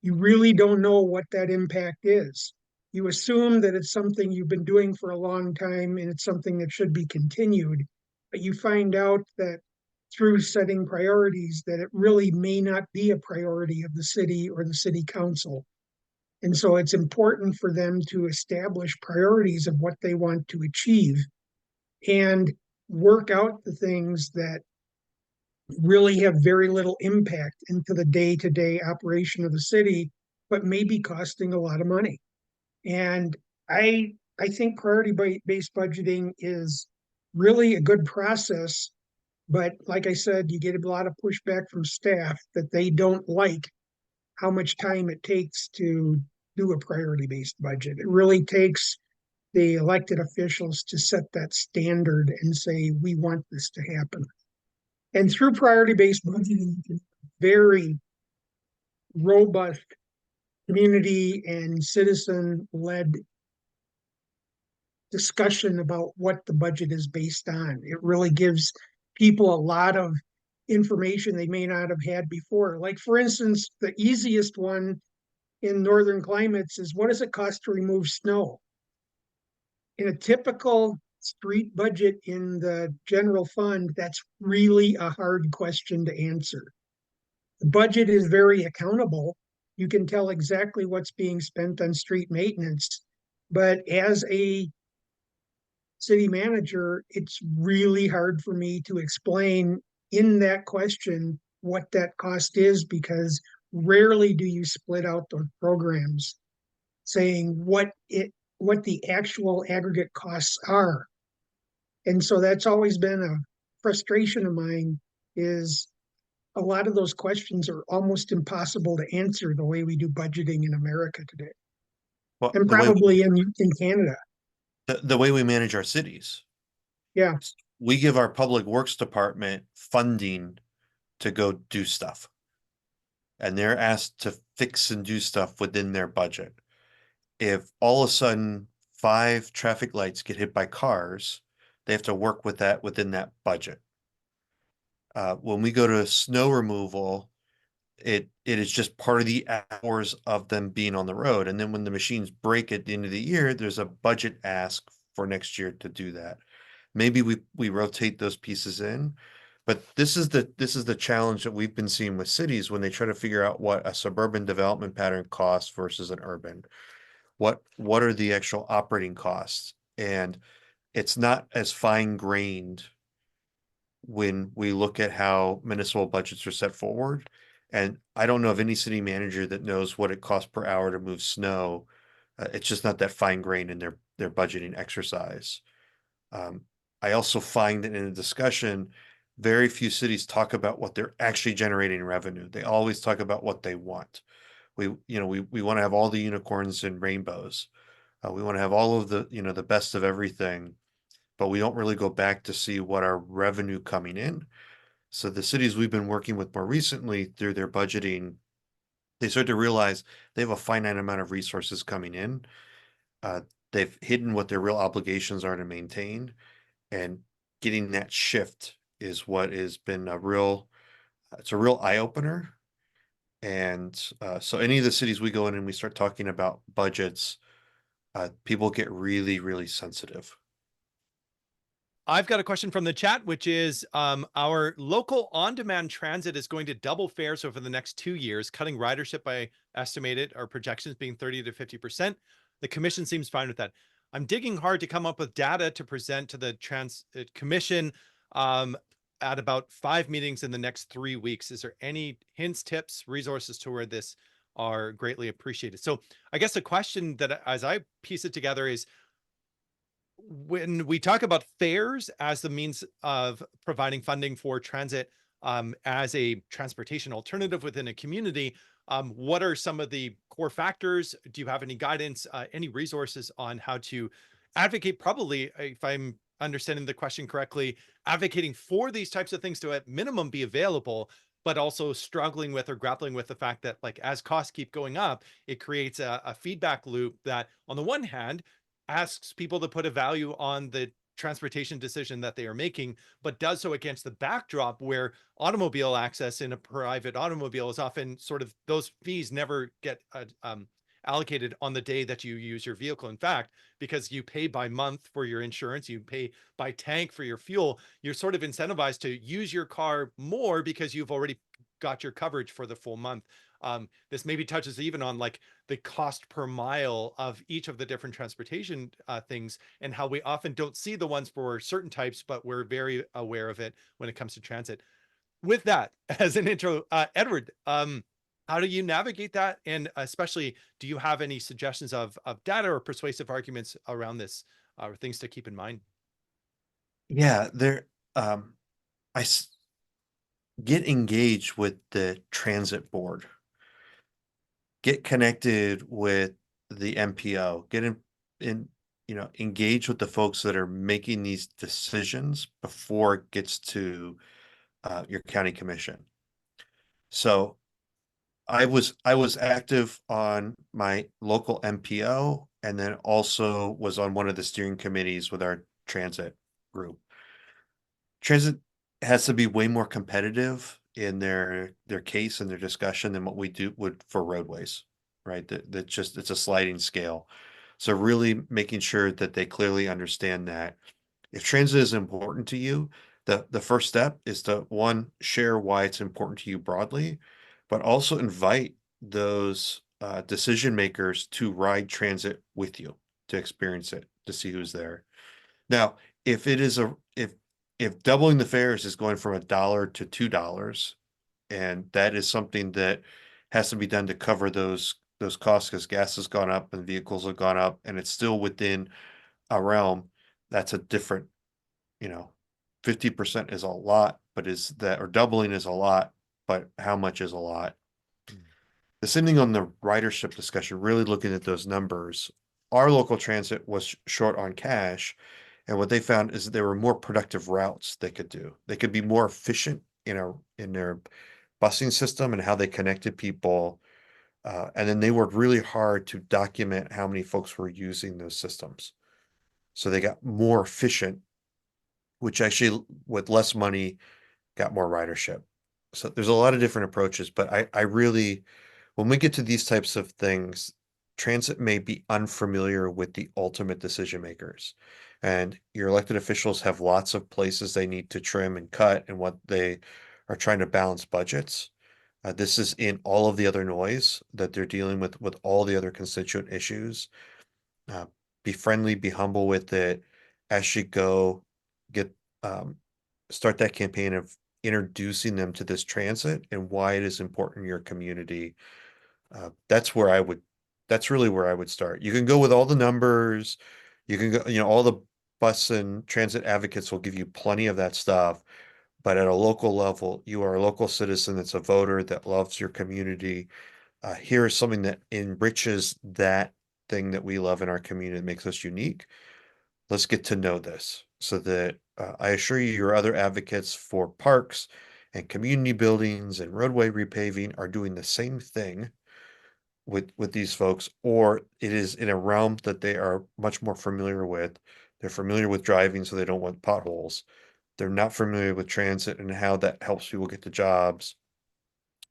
C: you really don't know what that impact is. You assume that it's something you've been doing for a long time and it's something that should be continued, but you find out that through setting priorities that it really may not be a priority of the city or the city council. And so it's important for them to establish priorities of what they want to achieve and work out the things that really have very little impact into the day-to-day operation of the city, but may be costing a lot of money. And I think priority-based budgeting is really a good process, but like I said, you get a lot of pushback from staff that they don't like how much time it takes to do a priority-based budget. It really takes the elected officials to set that standard and say, we want this to happen. And through priority-based budgeting, very robust community and citizen-led discussion about what the budget is based on. It really gives people a lot of information they may not have had before. Like, for instance, the easiest one in northern climates is, what does it cost to remove snow? In a typical street budget in the general fund, that's really a hard question to answer. The budget is very accountable. You can tell exactly what's being spent on street maintenance. But as a city manager, it's really hard for me to explain in that question what that cost is, because rarely do you split out those programs saying what the actual aggregate costs are. And so that's always been a frustration of mine, is a lot of those questions are almost impossible to answer the way we do budgeting in America today,
B: Well,
C: and probably in Canada.
B: the way we manage our cities,
C: Yeah.
B: we give our public works department funding to go do stuff. And they're asked to fix and do stuff within their budget. If all of a sudden 5 traffic lights get hit by cars, they have to work with that within that budget. When we go to snow removal, it is just part of the hours of them being on the road. And then when the machines break at the end of the year, there's a budget ask for next year to do that. Maybe we rotate those pieces in, but this is the challenge that we've been seeing with cities when they try to figure out what a suburban development pattern costs versus an urban. What are the actual operating costs? And it's not as fine-grained when we look at how municipal budgets are set forward. And I don't know of any city manager that knows what it costs per hour to move snow. It's just not that fine-grained in their budgeting exercise. I also find that in a discussion, very few cities talk about what they're actually generating revenue. They always talk about what they want. We want to have all the unicorns and rainbows. We want to have all of the, the best of everything, but we don't really go back to see what our revenue coming in. So the cities we've been working with more recently through their budgeting, they start to realize they have a finite amount of resources coming in. They've hidden what their real obligations are to maintain, and getting that shift is what has been it's a real eye opener. And so any of the cities we go in and we start talking about budgets, people get really, really sensitive.
A: I've got a question from the chat, which is our local on-demand transit is going to double fares over the next 2 years, cutting ridership by estimated or projections being 30 to 50%. The commission seems fine with that. I'm digging hard to come up with data to present to the commission at about 5 meetings in the next 3 weeks. Is there any hints, tips, resources to where this are greatly appreciated? So I guess the question that as I piece it together is, when we talk about fares as the means of providing funding for transit as a transportation alternative within a community, what are some of the core factors? Do you have any guidance, any resources on how to advocate? Probably, if I'm understanding the question correctly, advocating for these types of things to at minimum be available, but also struggling with or grappling with the fact that, like, as costs keep going up, it creates a feedback loop that, on the one hand, asks people to put a value on the transportation decision that they are making, but does so against the backdrop where automobile access in a private automobile is often sort of, those fees never get allocated on the day that you use your vehicle. In fact, because you pay by month for your insurance, you pay by tank for your fuel, you're sort of incentivized to use your car more because you've already got your coverage for the full month. This maybe touches even on like the cost per mile of each of the different transportation things, and how we often don't see the ones for certain types, but we're very aware of it when it comes to transit. With that as an intro, Edward, how do you navigate that? And especially, do you have any suggestions of data or persuasive arguments around this, or things to keep in mind?
B: Yeah, I get engaged with the transit board, get connected with the MPO, get in, engage with the folks that are making these decisions before it gets to your county commission. So I was active on my local MPO, and then also was on one of the steering committees with our transit group. Transit has to be way more competitive in their case and their discussion than what we would for roadways, right? That just, it's a sliding scale. So really making sure that they clearly understand that if transit is important to you, the first step is to, one, share why it's important to you broadly, but also invite those decision makers to ride transit with you, to experience it, to see who's there. Now, if it is if doubling the fares is going from $1 to $2, and that is something that has to be done to cover those costs because gas has gone up and vehicles have gone up, and it's still within a realm, that's a different, 50% is a lot, but is that, or doubling is a lot, but how much is a lot? The same thing on the ridership discussion, really looking at those numbers. Our local transit was short on cash, and what they found is that there were more productive routes they could do. They could be more efficient in their busing system and how they connected people. And then they worked really hard to document how many folks were using those systems. So they got more efficient, which actually, with less money, got more ridership. So there's a lot of different approaches, but I really, when we get to these types of things, transit may be unfamiliar with the ultimate decision makers. And your elected officials have lots of places they need to trim and cut and what they are trying to balance budgets. This is in all of the other noise that they're dealing with all the other constituent issues. Uh, be friendly, be humble with it as you go, get start that campaign of introducing them to this transit and why it is important in your community. That's really where I would start. You can go with all the numbers, you can go, all the bus and transit advocates will give you plenty of that stuff. But at a local level, you are a local citizen that's a voter that loves your community. Here is something that enriches that thing that we love in our community that makes us unique. Let's get to know this so that I assure you, your other advocates for parks and community buildings and roadway repaving are doing the same thing with these folks, or it is in a realm that they are much more familiar with. They're familiar with driving, so they don't want potholes. They're not familiar with transit and how that helps people get to jobs,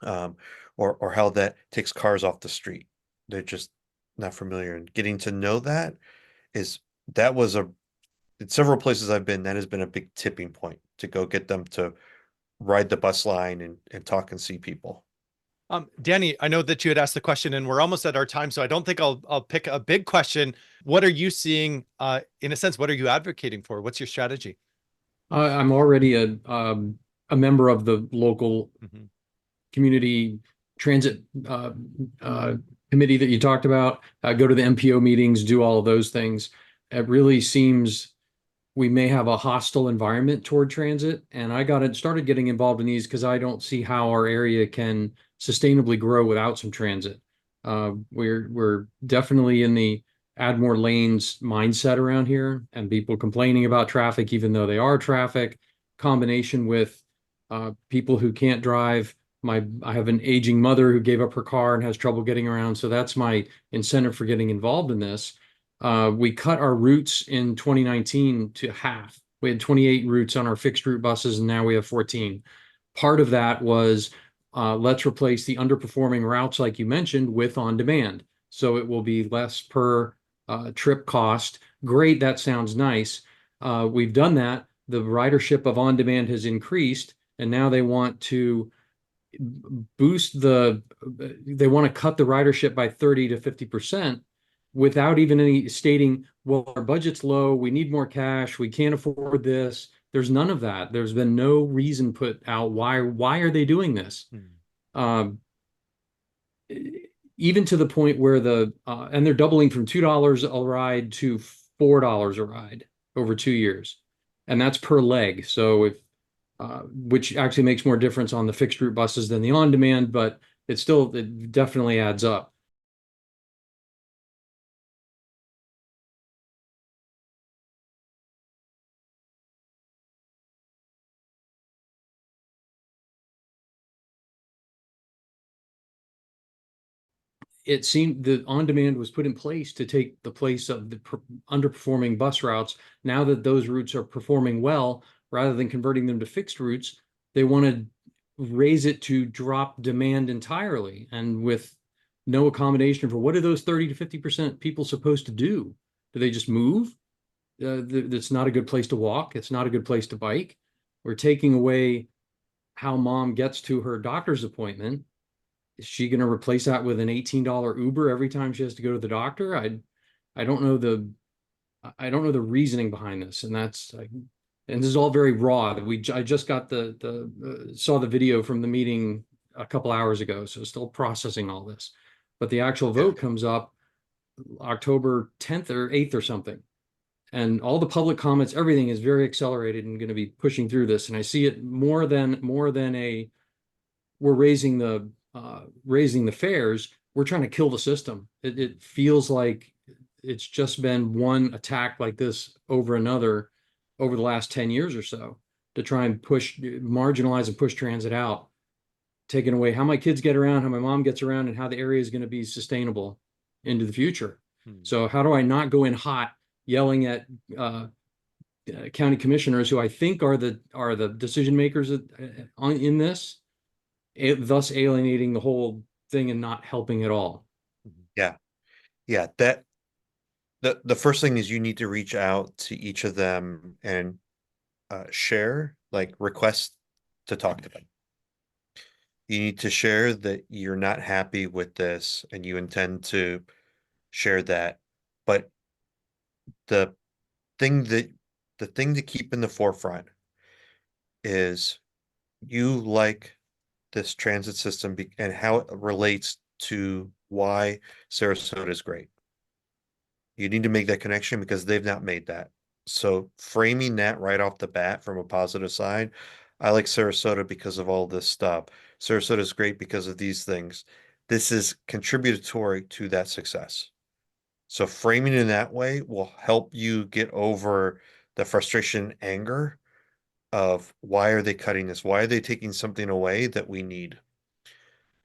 B: or how that takes cars off the street. They're just not familiar. And getting to know that that was in several places I've been, that has been a big tipping point to go get them to ride the bus line and talk and see people.
A: Danny, I know that you had asked the question and we're almost at our time, so I don't think I'll pick a big question. What are you seeing, in a sense, what are you advocating for? What's your strategy?
D: I'm already a member of the local community transit committee that you talked about. I go to the MPO meetings, do all of those things. it really seems we may have a hostile environment toward transit. And I started getting involved in these because I don't see how our area can sustainably grow without some transit. We're definitely in the add more lanes mindset around here, and people complaining about traffic, even though they are traffic, combination with people who can't drive. I have an aging mother who gave up her car and has trouble getting around. So that's my incentive for getting involved in this. We cut our routes in 2019 to half. We had 28 routes on our fixed route buses, and now we have 14. Part of that was let's replace the underperforming routes, like you mentioned, with on demand. So it will be less per trip cost. Great, that sounds nice. We've done that. The ridership of on demand has increased, and now they want to they want to cut the ridership by 30 to 50% without even any stating, well, our budget's low, we need more cash, we can't afford this. There's none of that. There's been no reason put out why are they doing this? Um, even to the point where and they're doubling from $2 a ride to $4 a ride over 2 years. And that's per leg. So which actually makes more difference on the fixed route buses than the on demand, but it definitely adds up. It seemed the on demand was put in place to take the place of the underperforming bus routes. Now that those routes are performing well, rather than converting them to fixed routes, they want to raise it to drop demand entirely. And with no accommodation for what are those 30 to 50% people supposed to do? Do they just move? It's not a good place to walk. It's not a good place to bike. We're taking away how mom gets to her doctor's appointment. Is she going to replace that with an $18 Uber every time she has to go to the doctor? I don't know the reasoning behind this, and and this is all very raw. I just got saw the video from the meeting a couple hours ago, so still processing all this. But the actual vote comes up October 10th or 8th or something, and all the public comments, everything is very accelerated and going to be pushing through this. And I see it more than we're raising the fares. We're trying to kill the system. It feels like it's just been one attack like this over another over the last 10 years or so to try and marginalize and push transit out, taking away how my kids get around, how my mom gets around, and how the area is going to be sustainable into the future. So how do I not go in hot yelling at county commissioners who I think are the decision makers in this, thus alienating the whole thing and not helping at all?
B: Yeah, the first thing is you need to reach out to each of them and share, like, request to talk to them. You need to share that you're not happy with this and you intend to share that. But the thing to keep in the forefront is you like this transit system and how it relates to why Sarasota is great. You need to make that connection because they've not made that. So framing that right off the bat from a positive side, I like Sarasota because of all this stuff. Sarasota is great because of these things. This is contributory to that success. So framing in that way will help you get over the frustration, anger of why are they cutting this? Why are they taking something away that we need?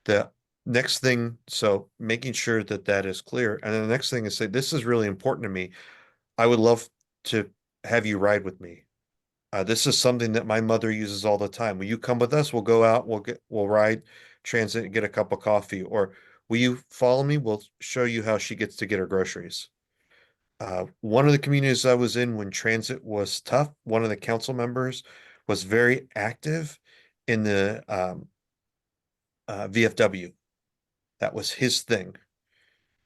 B: The next thing, so making sure that that is clear. And then the next thing is say, this is really important to me. I would love to have you ride with me. This is something that my mother uses all the time. Will you come with us? We'll go out, we'll ride transit and get a cup of coffee. Or will you follow me? We'll show you how she gets to get her groceries. One of the communities I was in when transit was tough, one of the council members was very active in the VFW. That was his thing.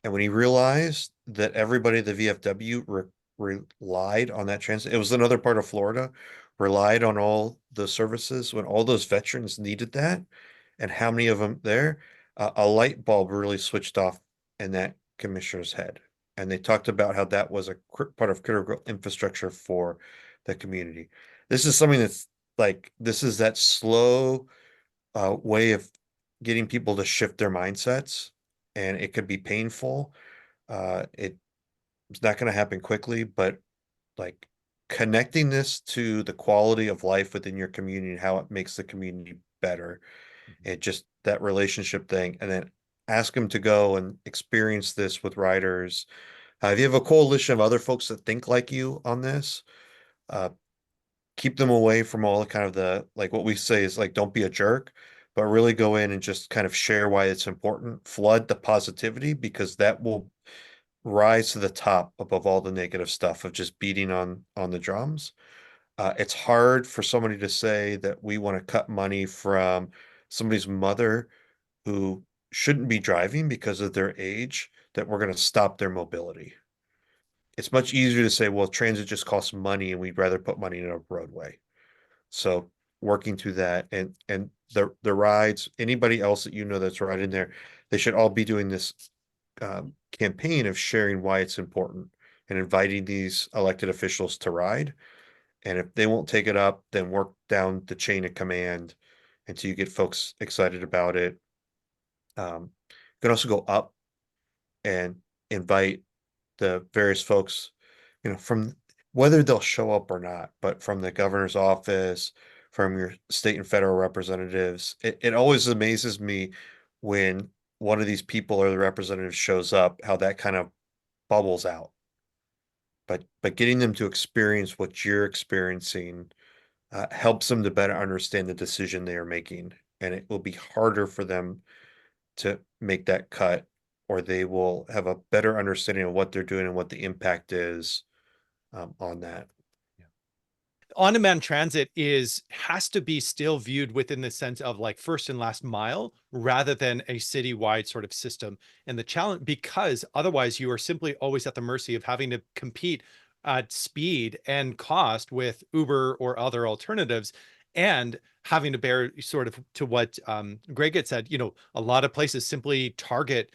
B: And when he realized that everybody at the VFW relied on that transit, it was another part of Florida, relied on all the services when all those veterans needed that, and how many of them there, a light bulb really switched off in that commissioner's head. And they talked about how that was a part of critical infrastructure for the community. This is something that's like, this is that slow way of getting people to shift their mindsets, and it could be painful. It's not going to happen quickly, but like connecting this to the quality of life within your community and how it makes the community better, and just that relationship thing, and then ask them to go and experience this with riders. If you have a coalition of other folks that think like you on this, uh, keep them away from all the kind of the, like what we say is like, don't be a jerk, but really go in and just kind of share why it's important, flood the positivity, because that will rise to the top above all the negative stuff of just beating on the drums. It's hard for somebody to say that we want to cut money from somebody's mother who shouldn't be driving because of their age, that we're going to stop their mobility. It's much easier to say, well, transit just costs money and we'd rather put money in a roadway. So working through that, and the rides, anybody else that you know that's riding there, they should all be doing this campaign of sharing why it's important and inviting these elected officials to ride. And if they won't take it up, then work down the chain of command until you get folks excited about it. You can also go up and invite the various folks, from whether they'll show up or not, but from the governor's office, from your state and federal representatives. It always amazes me when one of these people or the representative shows up, how that kind of bubbles out. But getting them to experience what you're experiencing helps them to better understand the decision they are making. And it will be harder for them to make that cut, or they will have a better understanding of what they're doing and what the impact is on that.
A: On-demand transit has to be still viewed within the sense of like first and last mile rather than a citywide sort of system. And the challenge, because otherwise you are simply always at the mercy of having to compete at speed and cost with Uber or other alternatives, and having to bear sort of to what Greg had said, a lot of places simply target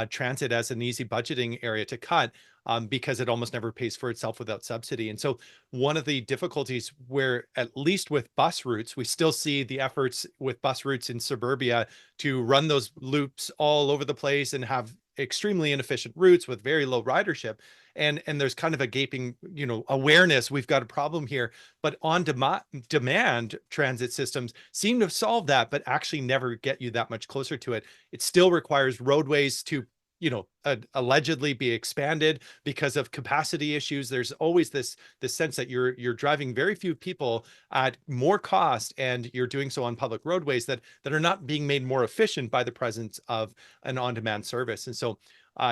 A: transit as an easy budgeting area to cut. Because it almost never pays for itself without subsidy. And so one of the difficulties, where at least with bus routes, we still see the efforts with bus routes in suburbia to run those loops all over the place and have extremely inefficient routes with very low ridership. And there's kind of a gaping, awareness, we've got a problem here. But demand transit systems seem to solve that, but actually never get you that much closer to it. It still requires roadways to allegedly be expanded because of capacity issues. There's always this sense that you're driving very few people at more cost, and you're doing so on public roadways that are not being made more efficient by the presence of an on-demand service. And so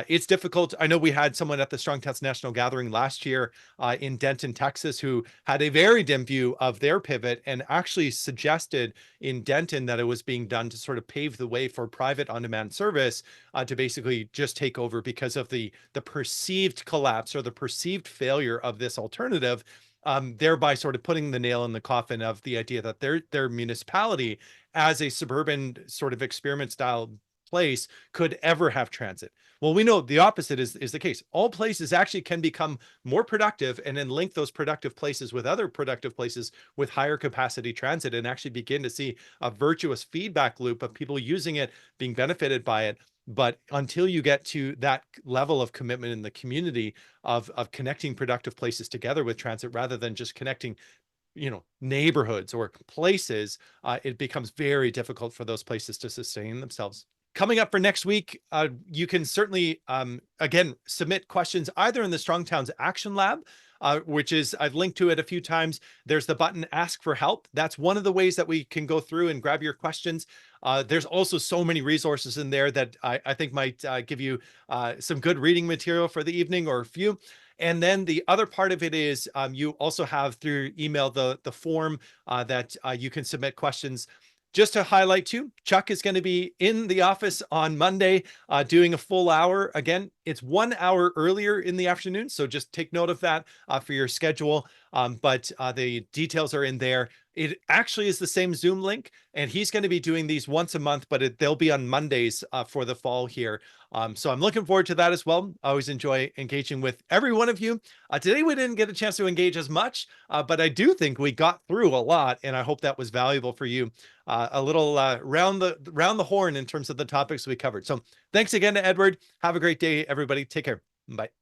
A: it's difficult. I know we had someone at the Strong Towns National Gathering last year in Denton, Texas, who had a very dim view of their pivot and actually suggested in Denton that it was being done to sort of pave the way for private on-demand service to basically just take over because of the perceived collapse or the perceived failure of this alternative. Thereby sort of putting the nail in the coffin of the idea that their municipality, as a suburban sort of experiment style place, could ever have transit. Well, we know the opposite is the case. All places actually can become more productive, and then link those productive places with other productive places with higher capacity transit, and actually begin to see a virtuous feedback loop of people using it, being benefited by it. But until you get to that level of commitment in the community of connecting productive places together with transit, rather than just connecting neighborhoods or places, it becomes very difficult for those places to sustain themselves. Coming up for next week, you can certainly, again, submit questions either in the Strong Towns Action Lab, which is, I've linked to it a few times. There's the button Ask for Help. That's one of the ways that we can go through and grab your questions. There's also so many resources in there that I think might give you some good reading material for the evening, or a few. And then the other part of it is you also have through email the form that you can submit questions. Just to highlight too, Chuck is going to be in the office on Monday doing a full hour. Again, it's 1 hour earlier in the afternoon, so just take note of that for your schedule. but the details are in there. It actually is the same Zoom link, and he's going to be doing these once a month, but they'll be on Mondays for the fall here. So I'm looking forward to that as well. I always enjoy engaging with every one of you. Today we didn't get a chance to engage as much, but I do think we got through a lot, and I hope that was valuable for you. A little round the horn in terms of the topics we covered. So thanks again to Edward. Have a great day, everybody. Take care. Bye.